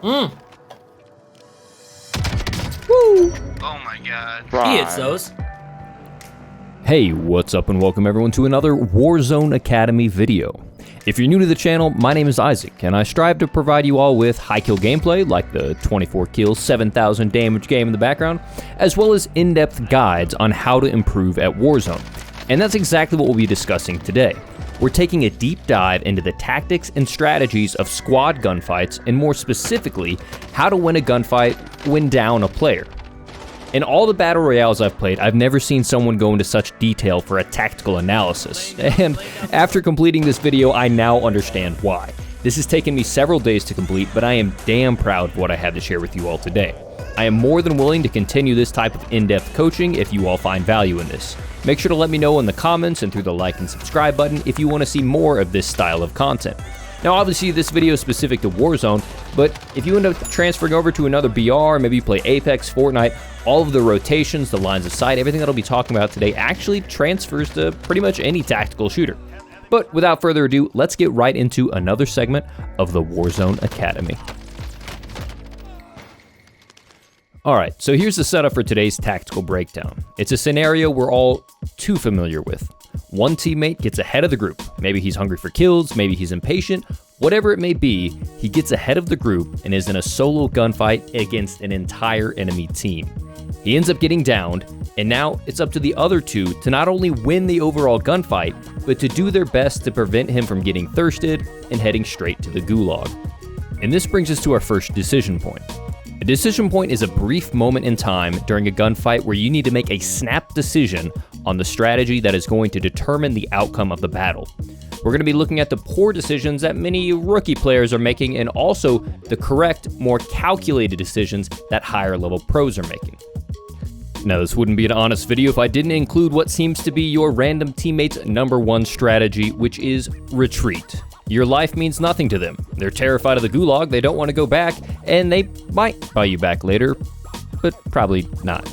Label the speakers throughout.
Speaker 1: Woo!
Speaker 2: Oh my god.
Speaker 1: He hits those.
Speaker 3: Hey, what's up and welcome everyone to another Warzone Academy video. If you're new to the channel, my name is Isaac, and I strive to provide you all with high kill gameplay, like the 24 kills, 7,000 damage game in the background, as well as in-depth guides on how to improve at Warzone. And that's exactly what we'll be discussing today. We're taking a deep dive into the tactics and strategies of squad gunfights, and more specifically, how to win a gunfight when down a player. In all the battle royales I've played, I've never seen someone go into such detail for a tactical analysis, and after completing this video, I now understand why. This has taken me several days to complete, but I am damn proud of what I have to share with you all today. I am more than willing to continue this type of in-depth coaching if you all find value in this. Make sure to let me know in the comments and through the like and subscribe button if you want to see more of this style of content. Now obviously this video is specific to Warzone, but if you end up transferring over to another BR, maybe you play Apex, Fortnite, all of the rotations, the lines of sight, everything that I'll be talking about today actually transfers to pretty much any tactical shooter. But without further ado, let's get right into another segment of the Warzone Academy. Alright, so here's the setup for today's tactical breakdown. It's a scenario we're all too familiar with. One teammate gets ahead of the group. Maybe he's hungry for kills, maybe he's impatient, whatever it may be, he gets ahead of the group and is in a solo gunfight against an entire enemy team. He ends up getting downed, and now it's up to the other two to not only win the overall gunfight, but to do their best to prevent him from getting thirsted and heading straight to the gulag. And this brings us to our first decision point. A decision point is a brief moment in time during a gunfight where you need to make a snap decision on the strategy that is going to determine the outcome of the battle. We're going to be looking at the poor decisions that many rookie players are making, and also the correct, more calculated decisions that higher level pros are making. Now this wouldn't be an honest video if I didn't include what seems to be your random teammate's #1 strategy, which is retreat. Your life means nothing to them. They're terrified of the gulag, they don't want to go back, and they might buy you back later, but probably not.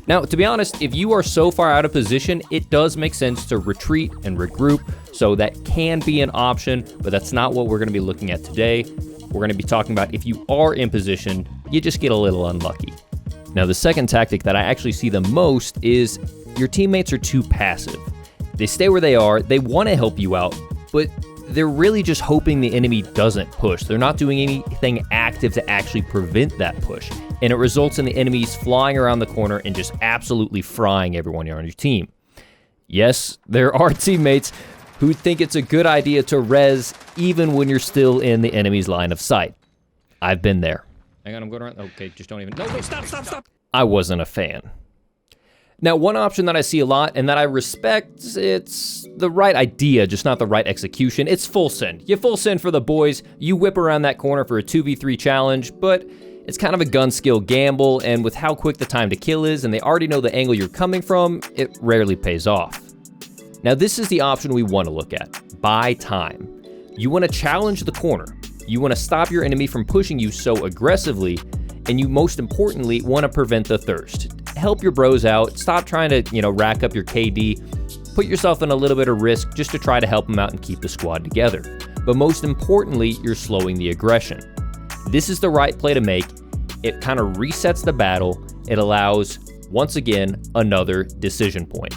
Speaker 3: Now, to be honest, if you are so far out of position, it does make sense to retreat and regroup, so that can be an option, but that's not what we're going to be looking at today. We're going to be talking about if you are in position, you just get a little unlucky. Now, the second tactic that I actually see the most is your teammates are too passive. They stay where they are, they want to help you out, but they're really just hoping the enemy doesn't push. They're not doing anything active to actually prevent that push. And it results in the enemies flying around the corner and just absolutely frying everyone on your team. Yes, there are teammates who think it's a good idea to res even when you're still in the enemy's line of sight. I've been there. Hang on, I'm going around. Okay, just don't even. No, wait, stop. I wasn't a fan. Now, one option that I see a lot and that I respect, it's the right idea, just not the right execution. It's full send. You full send for the boys, you whip around that corner for a 2v3 challenge, but it's kind of a gun skill gamble, and with how quick the time to kill is and they already know the angle you're coming from, it rarely pays off. Now, this is the option we want to look at. Buy time. You want to challenge the corner. You want to stop your enemy from pushing you so aggressively, and you most importantly want to prevent the thirst. Help your bros out, stop trying to, rack up your KD, put yourself in a little bit of risk just to try to help them out and keep the squad together. But most importantly, you're slowing the aggression. This is the right play to make. It kind of resets the battle. It allows, once again, another decision point.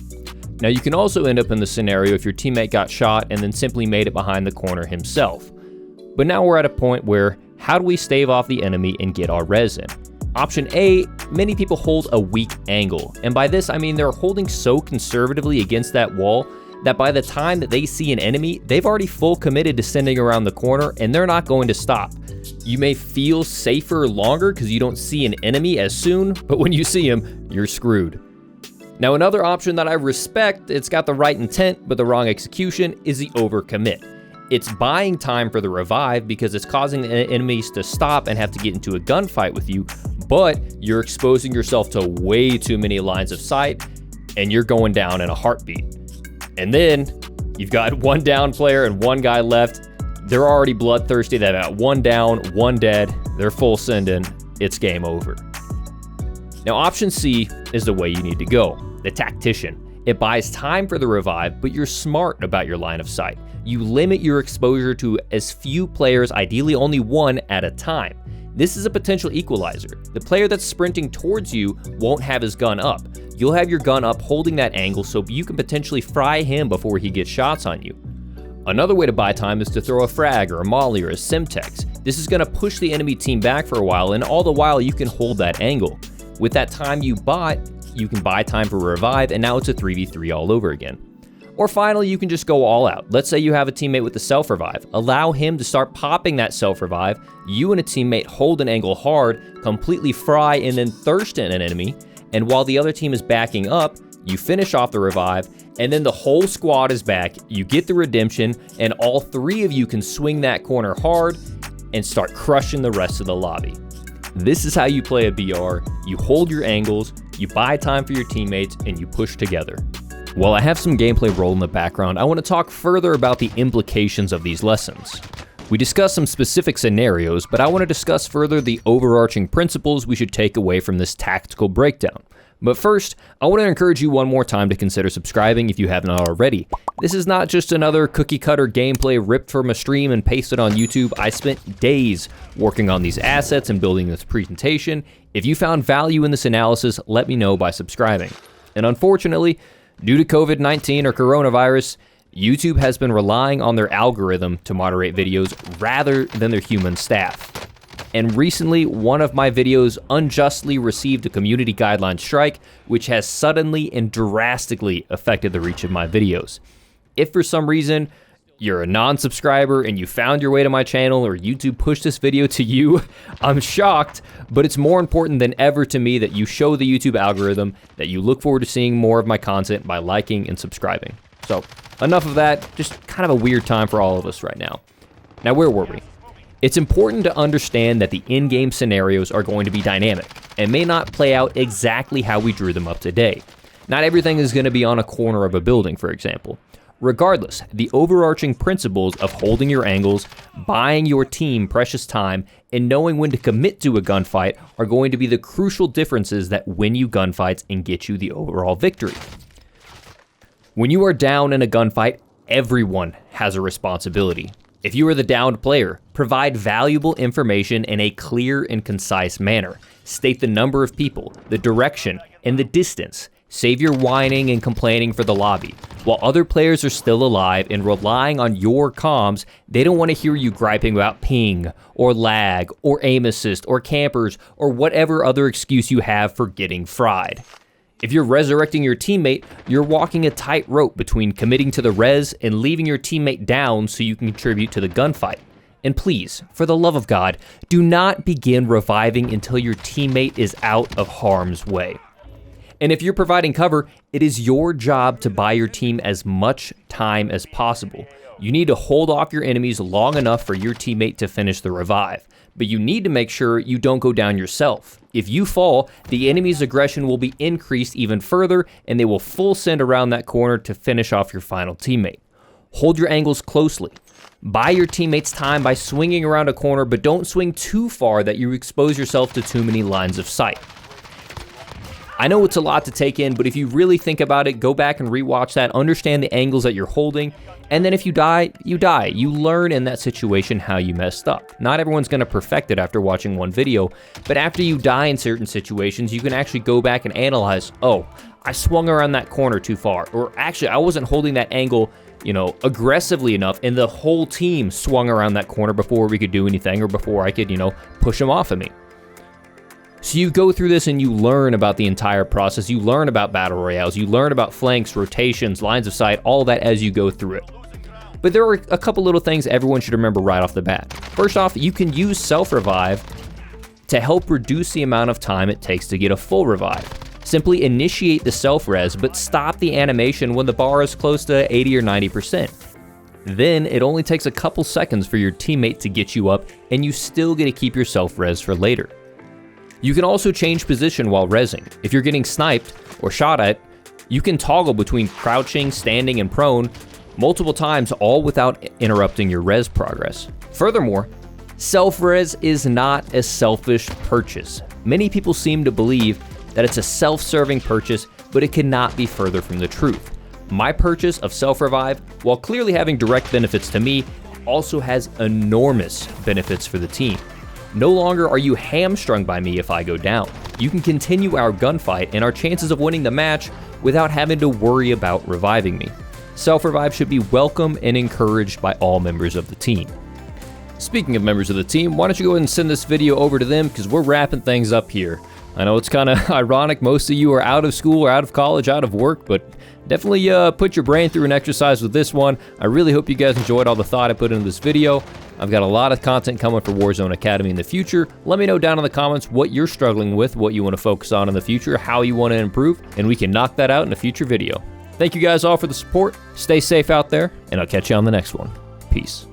Speaker 3: Now you can also end up in the scenario if your teammate got shot and then simply made it behind the corner himself. But now we're at a point where, how do we stave off the enemy and get our res in? Option A, many people hold a weak angle. And by this, I mean they're holding so conservatively against that wall that by the time that they see an enemy, they've already full committed to sending around the corner and they're not going to stop. You may feel safer longer because you don't see an enemy as soon, but when you see him, you're screwed. Now another option that I respect, it's got the right intent but the wrong execution, is the overcommit. It's buying time for the revive because it's causing the enemies to stop and have to get into a gunfight with you, but you're exposing yourself to way too many lines of sight and you're going down in a heartbeat. And then you've got one down player and one guy left. They're already bloodthirsty. They've got one down, one dead. They're full sending. It's game over. Now option C is the way you need to go, the tactician. It buys time for the revive, but you're smart about your line of sight. You limit your exposure to as few players, ideally only one at a time. This is a potential equalizer. The player that's sprinting towards you won't have his gun up. You'll have your gun up holding that angle so you can potentially fry him before he gets shots on you. Another way to buy time is to throw a frag or a molly or a simtex. This is going to push the enemy team back for a while, and all the while you can hold that angle. With that time you bought, you can buy time for a revive, and now it's a 3v3 all over again. Or finally, you can just go all out. Let's say you have a teammate with the self-revive. Allow him to start popping that self-revive. You and a teammate hold an angle hard, completely fry and then thirst in an enemy. And while the other team is backing up, you finish off the revive, and then the whole squad is back. You get the redemption, and all three of you can swing that corner hard and start crushing the rest of the lobby. This is how you play a BR. You hold your angles, you buy time for your teammates, and you push together. While I have some gameplay roll in the background, I want to talk further about the implications of these lessons. We discussed some specific scenarios, but I want to discuss further the overarching principles we should take away from this tactical breakdown. But first, I want to encourage you one more time to consider subscribing if you haven't already. This is not just another cookie-cutter gameplay ripped from a stream and pasted on YouTube. I spent days working on these assets and building this presentation. If you found value in this analysis, let me know by subscribing. And unfortunately, due to COVID-19 or coronavirus, YouTube has been relying on their algorithm to moderate videos rather than their human staff. And recently, one of my videos unjustly received a community guideline strike, which has suddenly and drastically affected the reach of my videos. If for some reason you're a non-subscriber and you found your way to my channel or YouTube pushed this video to you, I'm shocked, but it's more important than ever to me that you show the YouTube algorithm that you look forward to seeing more of my content by liking and subscribing. So enough of that, just kind of a weird time for all of us right now. Now, where were we? It's important to understand that the in-game scenarios are going to be dynamic and may not play out exactly how we drew them up today. Not everything is going to be on a corner of a building, for example. Regardless, the overarching principles of holding your angles, buying your team precious time, and knowing when to commit to a gunfight are going to be the crucial differences that win you gunfights and get you the overall victory. When you are down in a gunfight, everyone has a responsibility. If you are the downed player, provide valuable information in a clear and concise manner. State the number of people, the direction, and the distance. Save your whining and complaining for the lobby. While other players are still alive and relying on your comms, they don't want to hear you griping about ping, or lag, or aim assist, or campers, or whatever other excuse you have for getting fried. If you're resurrecting your teammate, you're walking a tightrope between committing to the res and leaving your teammate down so you can contribute to the gunfight. And please, for the love of God, do not begin reviving until your teammate is out of harm's way. And if you're providing cover, it is your job to buy your team as much time as possible. You need to hold off your enemies long enough for your teammate to finish the revive, but you need to make sure you don't go down yourself. If you fall, the enemy's aggression will be increased even further, and they will full send around that corner to finish off your final teammate. Hold your angles closely. Buy your teammates time by swinging around a corner, but don't swing too far that you expose yourself to too many lines of sight. I know it's a lot to take in, but if you really think about it, go back and rewatch that, understand the angles that you're holding, and then if you die, you die. You learn in that situation how you messed up. Not everyone's going to perfect it after watching one video, but after you die in certain situations, you can actually go back and analyze, oh, I swung around that corner too far, or actually I wasn't holding that angle, aggressively enough, and the whole team swung around that corner before we could do anything, or before I could, push them off of me. So you go through this and you learn about the entire process. You learn about battle royales. You learn about flanks, rotations, lines of sight, all that as you go through it. But there are a couple little things everyone should remember right off the bat. First off, you can use self-revive to help reduce the amount of time it takes to get a full revive. Simply initiate the self-res, but stop the animation when the bar is close to 80 or 90%. Then it only takes a couple seconds for your teammate to get you up, and you still get to keep your self-res for later. You can also change position while rezzing. If you're getting sniped or shot at, you can toggle between crouching, standing, and prone multiple times, all without interrupting your res progress. Furthermore, self-res is not a selfish purchase. Many people seem to believe that it's a self-serving purchase, but it cannot be further from the truth. My purchase of self-revive, while clearly having direct benefits to me, also has enormous benefits for the team. No longer are you hamstrung by me if I go down. You can continue our gunfight and our chances of winning the match without having to worry about reviving me. Self-revive should be welcome and encouraged by all members of the team. Speaking of members of the team, why don't you go ahead and send this video over to them, because we're wrapping things up here. I know it's kind of ironic, most of you are out of school or out of college, out of work, but definitely put your brain through an exercise with this one. I really hope you guys enjoyed all the thought I put into this video. I've got a lot of content coming for Warzone Academy in the future. Let me know down in the comments what you're struggling with, what you want to focus on in the future, how you want to improve, and we can knock that out in a future video. Thank you guys all for the support. Stay safe out there, and I'll catch you on the next one. Peace.